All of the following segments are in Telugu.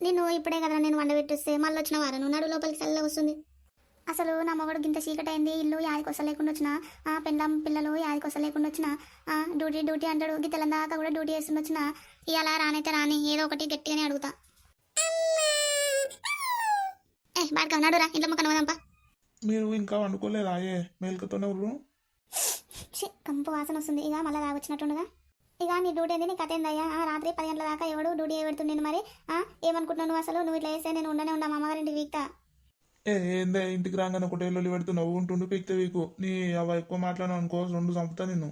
నేను ఇప్పుడే కదా నేను వండ పెట్టిస్తే మళ్ళీ వచ్చిన వారా నువ్వు నడు లోపలికి చల్ల వస్తుంది. అసలు నా మొగడు గింత చీకటి అయింది, ఇల్లు యాదికి వస్తలేకుండా వచ్చిన, పెండ్లం పిల్లలు యాదికి వస్తలేకుండా వచ్చిన, డ్యూటీ డ్యూటీ అంటాడు, గిత్తలం దాకా కూడా డ్యూటీ చేస్తుండ వచ్చిన. ఇలా రానైతే రాని, ఏదో ఒకటి గట్టిగానే అడుగుతా. బాడక నడురా ఇంట్లో మొక్క నవ్వదంపా. మీరు ఇంకా వండుకోలేదా? మేల్కతోనే ఉర్రు. కంపు వాసన వస్తుంది. ఇక మళ్ళీ వచ్చినట్టుండగా. ఇక నీ డ్యూటీ ఏంది, నీ కథ ఏందయ్యా? రాత్రి 10 గంటల దాకా ఎవడు డ్యూటీ పెడుతుండేను మరి. ఏమనుకుంటున్నావు నువ్వు? అసలు నువ్వు ఇట్లా వేస్తే నేను ఉండనే ఉండా అమ్మగారింటి వీక్తా. ఏందే ఇంటికి రాగానే ఒకటే లొల్లి పెడుతున్నావు, ఉంటుండు పీక్తే వీకు. నీ అవ ఎక్కువ మాట్లాడను అనుకో, 2 చంపుతా నిన్ను.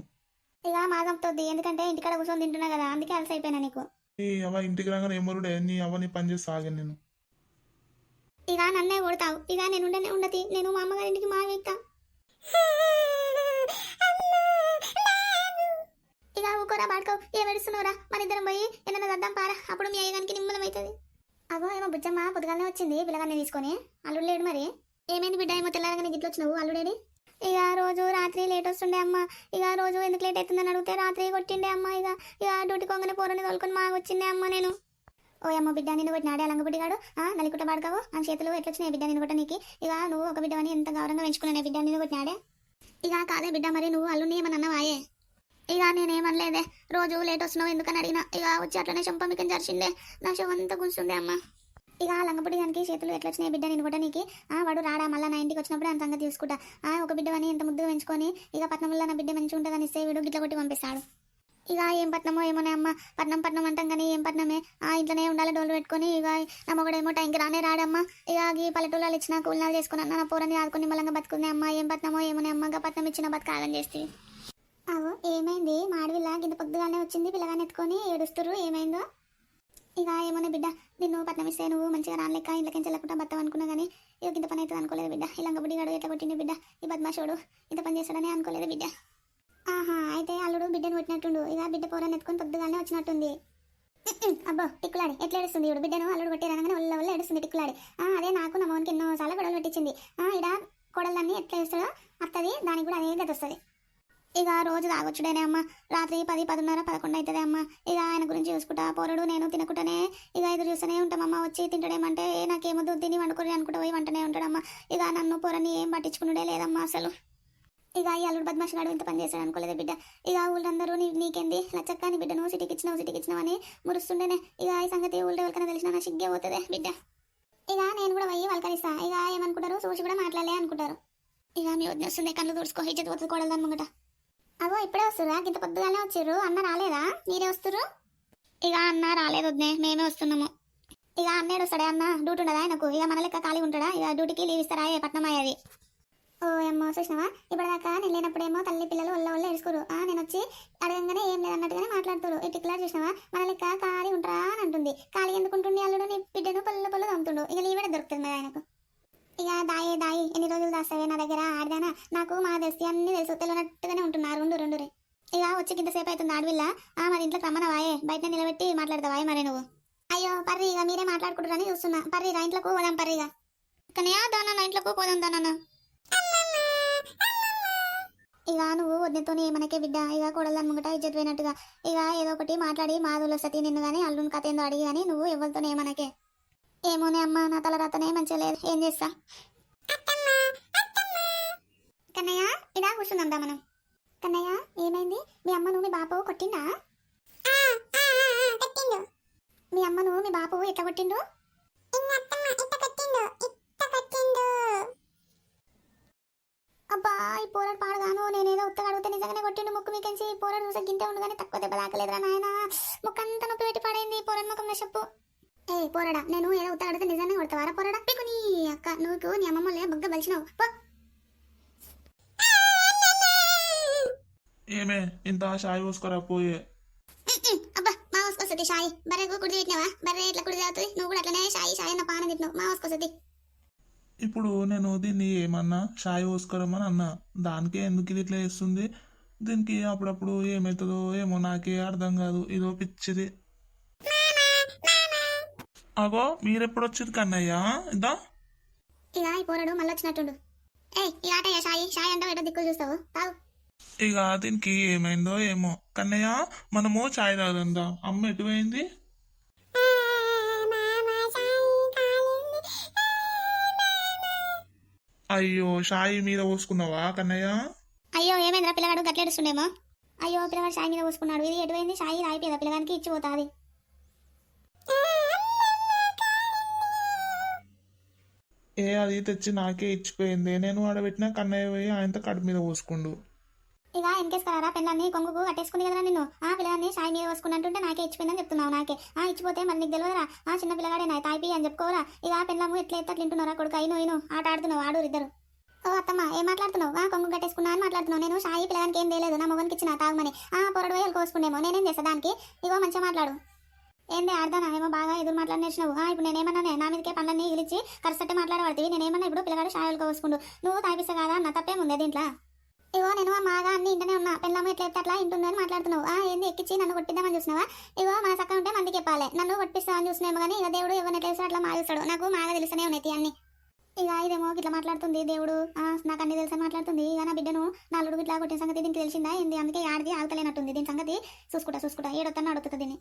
ఇక మా చంపుతుంది, ఎందుకంటే ఇంటికాడ కూర్చొని తింటున్నా కదా, అందుకే అలసి అయిపోయినా నీకు. నీ అవ ఇంటికి రాగానే ఏమరుడే, నీ అవ నీ పని చేసి సాగాను నేను. ఇక నన్నే కొడతావు. ఇక నేను ఉండనే ఉండతి, నేను మా అమ్మగారింటికి మా వీక్తా. ఇక ఊకోరా బాడుకోవు, ఏమేడుస్తున్నావురా? మన ఇద్దరం పోయి ఏమన్నా వద్దాం పారా, అప్పుడు మీ అయ్యగానికి నిమ్మలం అవుతుంది. అగో ఏమో బుజ్జమ్మ పొద్దుగానే వచ్చింది పిల్లగాన్ని తీసుకొని. అల్లుడు లేడు మరి. ఏమైంది బిడ్డ? ఏమో తెల్లారగానే గిట్ల వచ్చినావు, అల్లుడేడి? ఇక రోజు రాత్రి లేట్ వస్తుండే అమ్మ. ఇక రోజు ఎందుకు లేట్ అవుతుందని అడిగితే రాత్రి కొట్టిండే అమ్మ. ఇక డ్యూటీ కొంగనే పోరని తోలుకొని మా వచ్చిండే అమ్మ నేను. ఓ అమ్మ బిడ్డ నిన్ను కొట్టినాడే అలంగబుడ్డిగాడు, నలికుట్ట బాడుకావు ఆ చేతులు ఎట్లా వచ్చినాయి బిడ్డ నిన్ను కొట్ట నీకు? ఇక నువ్వు ఒక బిడ్డని ఎంత గౌరవంగా పెంచుకున్నానే బిడ్డ నిన్ను కొట్టినాడే. ఇక కాదే బిడ్డ, మరి నువ్వు అల్లుని ఏమని అన్నావాయే? ఇక నేనేమనలేదే, రోజు లేట్ వస్తున్నావు ఎందుకని అడిగినా. ఇక వచ్చి అట్లనే చంపమికని జరిచిండే, నా శవం అంతా కూర్చుండే అమ్మ. ఇక లంగపుడిగానికి చేతులు ఎట్లా వచ్చినాయి బిడ్డ నేను కూడా నీకు? వాడు రాడా మళ్ళీ నా ఇంటికి వచ్చినప్పుడు అంత సంగతి తీసుకుంటా. ఒక బిడ్డవని ఎంత ముద్దుగా పెంచుకొని ఇక పట్నంలో నా బిడ్డ మంచిగా ఉంటుందని ఇస్తే వీడు గిట్ల కొట్టి పంపిస్తాడు. ఇక ఏం పట్నమో ఏమోనే అమ్మ, పట్నం పట్నం అంటాం కానీ ఏం పట్నమే. ఇంట్లోనే ఉండాలి డోలు పెట్టుకొని. ఇక నా మొగడేమో టైంకి రానే రాడమ్మ. ఇక ఈ పల్లెటూళ్ళు ఇచ్చిన కూలినాలు చేసుకుని నా పూరని ఆదుకొని మళ్ళీ బతుకుంది అమ్మ. ఏం పట్నమో ఏమోనే అమ్మ, ఇంకా పట్నం ఇచ్చిన బతకాలని చేస్తే. అవో ఏమైంది? మాడవిల్ల గింత పొద్దుగానే వచ్చింది పిల్లగాని ఎత్తుకొని ఏడుస్తురు, ఏమైందో? ఇక ఏమన్నా బిడ్డ, నిన్ను పట్నం ఇస్తే నువ్వు మంచిగా రాలేక ఇంట్లోకి చెల్లకుండా బతావు అనుకున్నా కానీ ఇక ఇంత పని అవుతుంది అనుకోలేదు బిడ్డ. ఈ లంగబుడ్డి గాడు ఎట్లా కొట్టింది బిడ్డ, ఈ బద్మాషోడు ఇంత పని చేస్తాడని అనుకోలేదు బిడ్డ. అయితే అల్లుడు బిడ్డను కొట్టినట్టుండు. ఇక బిడ్డ పోరాన్ని ఎత్తుకొని పొద్దుగానే వచ్చినట్టుంది. అబ్బో టిక్కులాడి ఎట్లా ఏడుస్తుంది ఇప్పుడు బిడ్డను అల్లుడు కొట్టి రాగానే ఒళ్ళ ఏడుస్తుంది టిక్కులాడి. అదే నాకు నా మోనికి ఎన్నోసార్లు గొడవలు పెట్టించింది. ఇడ కొడలన్నీ ఎట్లా వేస్తాడో అత్తది, దానికి కూడా అదే గది వస్తుంది. ఇక రోజు తాగొచ్చుడేనే అమ్మ. రాత్రి 10, 10:30, 11 అవుతుంది అమ్మ. ఇక ఆయన గురించి చూసుకుంటా పోరడు నేను తినకుండానే ఇక ఎదురు చూస్తూనే ఉంటామమ్మ. వచ్చి తింటాడేమంటే నాకేమొద్దు తిని వండుకొని అనుకుంటూ పోయి వంటనే ఉంటాడమ్మ. ఇక నన్ను పోరని ఏం పట్టించుకున్నాడే లేదమ్మా అసలు. ఇక ఈ అల్లుడు బద్మాష్ గాడు ఇంత పని చేస్తాడు అనుకోలేదు బిడ్డ. ఇక ఊళ్ళందరూ నీకేంది లచ్చక్క నీ బిడ్డను సిటీకి ఇచ్చినావు అని మురుస్తుండేనే. ఇక ఈ సంగతి ఊళ్ళో ఎవరికైనా తెలిసినా నా సిగ్గే పోతుంది బిడ్డ. ఇక నేను కూడా పోయి వలకరిస్తా. ఇక ఏమనుకుంటారు, చూసి కూడా మాట్లాడలే అనుకుంటారు. ఇక మీ వదిలేస్తుంది, కళ్ళు తుడుచుకో, ఇజ్జత్ పోతుంది కోడలు అనుకుంటా. అవో ఇప్పుడే వస్తురా? ఇంత పొద్దుగానే వచ్చారు. అన్న రాలేదా? మీరే వస్తురు? ఇక అన్న రాలేదు వద్దే, మేమే వస్తున్నాము. ఇక అన్నేడు వస్తాడే అన్న, డ్యూటీ ఉండదా ఆయనకు? ఇక మన లెక్క ఖాళీ ఉంటాడా? ఇక డ్యూటీకి లీవ్ ఇస్తారా? పట్నం అయ్యేది. ఓ అమ్మో చూసినావా, ఇప్పటిదాకా నేను లేనప్పుడేమో తల్లి పిల్లలు ఒళ్ళ ఏడుచుకోరు. నేను వచ్చి అడగంగానే ఏం లేదన్నట్టుగానే మాట్లాడుతారు. ఇట్లా చూసినావా, మన లెక్క ఖాళీ ఉంటారా అని అంటుంది. ఖాళీ ఎందుకు ఉంటుంది? అల్లుడు నీ బిడ్డను పళ్ళు తమ్ముతుండు. ఇక లీవ్ కూడా దొరుకుతుంది మరి ఆయనకు. ఇక దాయి ఎన్ని రోజులు దాస్తావే నా దగ్గర ఆడదానా? నాకు మా తెలిసి అన్ని తెలుసు, తెలియనట్టుగానే ఉంటున్నారు. రెండు ఇక వచ్చి ఇంతసేపు అవుతుంది ఆడవిల్ల. మరి ఇంట్లోకి రమ్మనవాయే, బయట నిలబెట్టి మాట్లాడతావాయే మరి నువ్వు? అయ్యో పర్రి, ఇక మీరే మాట్లాడుకుంటారని చూస్తున్నా. పర్రిగా ఇంట్లోకి పోదాం. పర్రిగా కానీ దానన్న ఇంట్లోకి పోదాం దానన్న. ఇక నువ్వు వద్దతో మనకే బిడ్డ. ఇక కోడలు ముంగట ఇజ్జత్ పోయినట్టుగా ఇక ఏదో ఒకటి మాట్లాడి మాధులు సతీ నిన్ను కానీ అల్లుని కథ ఏందో అడిగి కానీ నువ్వు ఎవరితోనే మనకే. ఏమోనే అమ్మ, నా తల రాతనే మంచిగా లేదు, ఏం చేస్తా. కన్నయ్య ఇడా కూర్చుందా మనం. కన్నయ్య ఏమైంది? మీ అమ్మను మీ బాపు కొట్టిండా? మీ అమ్మను మీ బాపు ఎట్లా కొట్టిండు? అబ్బా ఈ పోరాడు పాడగాను, నేనేదో ఉత్తగా అడిగితే నిజంగానే కొట్టిండు. ముక్కు మీకెంచి ఈ పోరాడు చూసా గింతే ఉండు కానీ తక్కువ దెబ్బ తాకలేదురా నాయన. ముక్కంతా నొప్పి పెట్టి పడైంది పోరాడు ముఖంలో చెప్పు. పోరాడా, నేను ఏదో ఉత్తగా అడిగితే నిజంగానే కొడతావారా పోరాడా? పీకు నీ అక్క, నువ్వు నీ అమ్మమ్మలే బొగ్గ బలిచినావు. ఏమే ఇంత షాయి పోసుకోరా పోయే. అబ్బా మా వస్తుంది షాయి. బర్రెకు కుడి తిట్టినావా? బర్రె ఇట్లా కుడి అవుతుంది, నువ్వు కూడా అట్లనే షాయి అన్న పాన తిట్టినావు. మా వస్తుంది. ఇప్పుడు నేను దీన్ని ఏమన్నా షాయి పోసుకోరమని అన్నా, దానికే ఎందుకు ఇది ఇట్లా చేస్తుంది? దీనికి అప్పుడప్పుడు ఏమవుతుందో ఏమో నాకే అర్థం కాదు, ఇదో పిచ్చిది. అగో మీరెప్పుడు వచ్చేది కన్నయ్య? ఇదా ఇక ఈ పోరాడు మళ్ళీ వచ్చినట్టుండు. ఈ ఆట షాయి అంటే ఎటో దిక్కులు చూస్తావు తావు. ఇక దీనికి ఏమైందో ఏమో. కన్నయ్య మనము చాయ్ తాగదా, అమ్మ ఎటు పోయింది? అయ్యో షాయి మీద పోసుకున్నావా కన్నయ్య? అయ్యో ఏమైందిరా పిల్లగాడు గట్లేడుస్తుండేమో. అయ్యో పిల్లగాడు షాయి మీద పోసుకున్నాడు. ఇది ఎటువైంది? షాయి రాయిపోయేదా పిల్లగానికి ఇచ్చిపోతుంది. అది తెచ్చి నాకే ఇచ్చిపోయింది. నేను ఆడబెట్టిన కన్నయ్య పోయి ఆయనతో కడుపు మీద పోసుకుండు. ఇక ఎన్కేసుకున్నారా పెళ్ళాన్ని కొంగుకు కట్టేసుకుంది కదరా నిన్ను. పిల్లగాన్ని షాయి మీద పోసుకున్నట్టుంటే నాకే ఇచ్చిపోయిందని చెప్తున్నావు. నాకే ఇచ్చిపోతే మరి నీకు తెలియదురా. చిన్న పిల్లగాడే నా తాయిపి అని చెప్పుకోరా. ఇక పెళ్ళాము ఎట్లా ఎత్త అట్లింటున్నారా కొడుకు. అయిను ఆట ఆడుతున్నావు ఆడు ఇద్దరు. ఓ అత్తమ్మ ఏం మాట్లాడుతున్నావు? కొంగు కట్టేసుకున్నా అని మాట్లాడుతున్నావు. నేను షాయి పిల్లగానికి ఏం తెలియదు. నా మొగనికి ఇచ్చిన తాగమని. పొరడు పోయి కోసుకుండేమో. నేనేం చేస్తా దానికి? ఇగో మంచిగా మాట్లాడు. ఏంది ఆడదానా ఏమో బాగా ఎదురు మాట్లాడినేసినావు. ఇప్పుడు నేనేమన్నానే నా మీదకే పనులన్నీ ఇలిచి కరసట్టే మాట్లాడబడుతుంది. నేనేమన్నా ఇప్పుడు పిల్లగాడు షాయిలు కోసుకుండు నువ్వు తాగిస్తా కదా అన్న తప్పేముంది దీంట్లో. ఇగో నేను మాగా అన్ని ఇంటనే ఉన్నా. పెళ్ళాము ఎట్లా ఎత్తే అట్లా ఇంటుందని మాట్లాడుతున్నావు. ఏంది ఎక్కించి నన్ను కొట్టిద్దామని చూసినావా? ఇగో మన చక్క ఉంటే మందికి చెప్పాలి. నన్ను కొట్టిస్తామని చూసినామో కానీ ఇక దేవుడు ఎవరిని ఎట్లా అట్లా మారుస్తాడు. నాకు మాగా తెలుస్తూనే ఉన్నాయి అన్ని. ఇక ఇదేమో ఇట్లా మాట్లాడుతుంది దేవుడు. నాకు అన్ని తెలుసని మాట్లాడుతుంది. ఇక నా బిడ్డను నాలుగు ఇట్లా కొట్టిన సంగతి దీనికి తెలిసిందా ఏంది? అందుకే ఆడిది ఆగుతలేనట్టుంది. దీని సంగతి చూసుకుంటా ఏడొత్తన్నా అడుగుతుంది దీన్ని.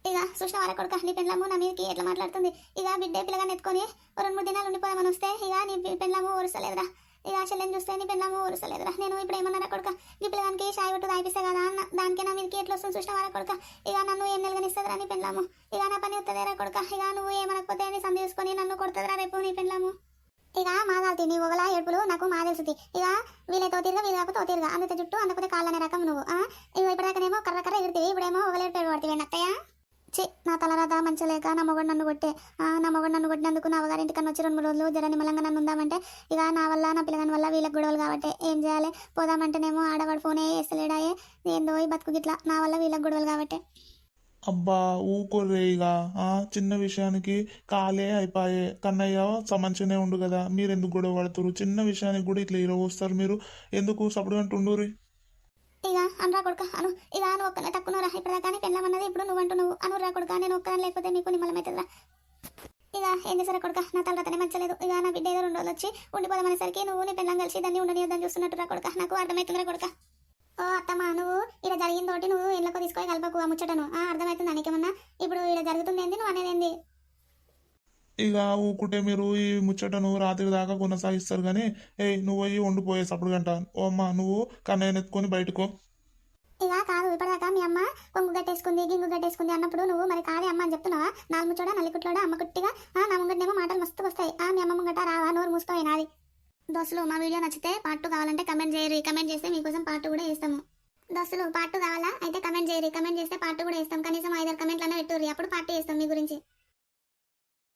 ఇక చూసిన వాళ్ళ కొడుక నీ పెళ్ళాము నా మీదకి ఎట్లా మాట్లాడుతుంది. ఇక బిడ్డే పిల్లగాని ఎత్తుకొని 2-3 దినాలు ఉండిపోదామని వస్తే ఇక నీ పెళ్ళాము ఊరుస్తలేదురా. ఇక చెల్లెని చూస్తే నీ పెళ్ళాము ఊరుస్తలేదురా. నేను ఇప్పుడు ఏమన్నారా కొడుక నీ పిల్లగానికి షాయి కొట్టు తాగిపిస్తా కదా అన్న దానికి నా మీదకి ఎట్లా వస్తుంది చూసిన వాళ్ళ కొడుక. ఇక నన్ను ఏం నెలగనిస్తుందిరా నీ పెళ్ళాము. ఇక నా పని వస్తుందేరా కొడుక. ఇక నువ్వు ఏమనకపోతే అని సంధి చూసుకొని నన్ను కొడుతుందిరా రేపు నీ పెళ్ళాము. ఇక మాదాల్తి నీ ఒకలా ఏడుపులు నాకు మా తెలుసుది. ఇక వీళ్ళతో తిరగా వీళ్ళు కాకపోతే తిరగా అందుతే జుట్టు అందుకపోతే కాళ్ళనే రకం నువ్వు. ఇక ఇప్పటిదాకానేమో కర్ర ఎగురుతుంది. ఇప్పుడేమో ఒకలేడు పడుతుంది అత్తయ్య. నా తలరాత మంచిగా లేక నా మొగడు నన్ను కొట్టే. నా మొగడు నన్ను కొట్టినందుకు నా అవగారింటికన్నా వచ్చి 2-3 రోజులు జర నిమ్మలంగా నన్ను ఉందామంటే ఇక నా వల్ల నా పిల్లగాని వల్ల వీళ్ళకి గొడవలు కాబట్టి ఏం చేయాలి? పోదామంటేనేమో ఆడవాడు ఫోనే వేస్తలేడాయే. ఏందో ఈ బతుకు గిట్లా నా వల్ల వీళ్ళకి గొడవలు కాబట్టి. అబ్బా ఊకోర్రే ఇక. చిన్న విషయానికి కాలే అయిపోయే. కన్నయ్య మంచిగానే ఉండు కదా, మీరు ఎందుకు గొడవ పడుతురు? చిన్న విషయానికి కూడా ఇట్లా హీరో వస్తారు మీరు. ఎందుకు సప్పుడు అంటుండూరి? ఇక అనరా కొడుక అను. ఇక నువ్వు ఒక్కనే తక్కువరా. ఇప్పటిదాకానే పెళ్ళమన్నది ఇప్పుడు నువ్వు అంటున్నావు. అనురా కొడుక నేను ఒక్కదాని లేకపోతే మీకు నిమ్మలమవుతుందిరా. ఇక ఏం చేసారా కొడుక నా తలరాతనే మంచలేదు. ఇక నా బిడ్డ ఏదో 2 రోజులు వచ్చి ఉండిపోదామనేసరికి నువ్వు నీ పెళ్ళం కలిసి దాన్ని ఉండనియొద్దని చూస్తున్నట్టురా కొడుక. నాకు అర్థమవుతుందిరా కొడుక. ఓ అత్తమ్మ నువ్వు ఇలా జరిగిందోటి నువ్వు ఇళ్ళకు తీసుకొని కలపకు ఆ ముచ్చటను. అర్థమవుతుంది నీకేమన్నా? ఇప్పుడు ఇలా జరుగుతుంది ఏంది నువ్వు అనేది ఏంది? ఇక ఊకుంటే మీరు ఈ ముచ్చటను రాత్రి దాకా కొనసాగిస్తారు కానీ నువ్వు పోయి వండిపోయే సప్పుడు గంట. ఓ అమ్మ నువ్వు కన్నయ్యను ఎత్తుకొని బయటకో. ఇక కాదు ఇప్పటిదాకా మీ అమ్మ కొంగు గట్టేసుకుంది గింగు గట్టేసుకుంది అన్నప్పుడు నువ్వు మరి కాదే అమ్మ అని చెప్తున్నావా? 4 ముచ్చోడా నల్లికుట్లోడా అమ్మ కుట్టిగా నా ముంగటనేమో మాటలు మస్తు వస్తాయి. మీ అమ్మ ముంగట రావా? నోరు మూసుకోయి నాది. దోస్తులు మా వీడియో నచ్చితే పార్ట్ 2 కావాలంటే కమెంట్ చేయరు. కమెంట్ చేస్తే మీకోసం పార్ట్ 2 కూడా వేస్తాము. దోస్తులు పార్ట్ 2 కావాలా? అయితే కమెంట్ చేయరు. కమెంట్ చేస్తే పార్ట్ 2 కూడా వేస్తాం. కనీసం 5-6 కమెంట్లన్నా పెట్టుర్రి. అప్పుడు పార్ట్ 2 వేస్తాం మీ గురించి.